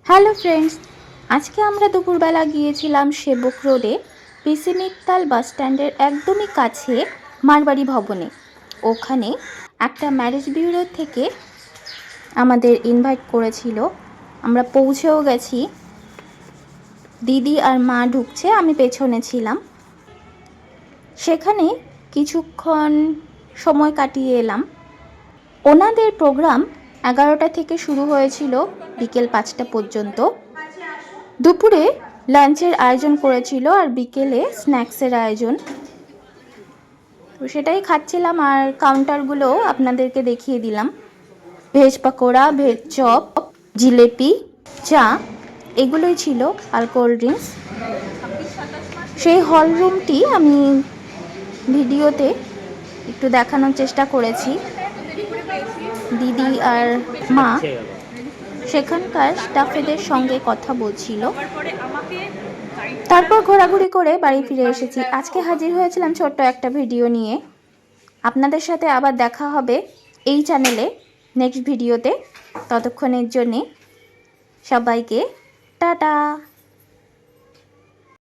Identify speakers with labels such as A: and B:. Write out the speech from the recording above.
A: Hello friends, আজকে আমরা দুপুরবেলা গিয়েছিলাম সেবক রোডে পিসি মিত্তাল বাস স্ট্যান্ডের একদমই কাছে মারবাড়ি ভবনে। ওখানে একটা ম্যারেজ বিউরো থেকে আমাদের ইনভাইট করেছিল। আমরা পৌঁছেও গেছি। দিদি আর মা ঢুকছে, আমি পেছনে ছিলাম। সেখানে কিছুক্ষণ সময় কাটিয়ে এলাম। ওনাদের প্রোগ্রাম 11টা থেকে শুরু হয়েছিল বিকেল 5টা পর্যন্ত। দুপুরে লাঞ্চের আয়োজন করেছিল আর বিকেলে স্ন্যাক্সের আয়োজন। তো সেটাই খাচ্ছিলাম আর কাউন্টারগুলো আপনাদেরকে দেখিয়ে দিলাম। Veg pakora, veg chop, jalebi, চা এগুলোই ছিল, আর কোল্ড ড্রিঙ্কস। সেই হল রুমটি আমি ভিডিওতে একটু দেখানোর চেষ্টা করেছি। দিদি আর মা সেখানকার স্টাফেদের সঙ্গে কথা বলছিল। তারপর ঘোরাঘুরি করে বাড়ি ফিরে এসেছি। আজকে হাজির হয়েছিলাম ছোট্ট একটা ভিডিও নিয়ে। আপনাদের সাথে আবার দেখা হবে এই চ্যানেলে নেক্সট ভিডিওতে। ততক্ষণের জন্যে সবাইকে টাটা।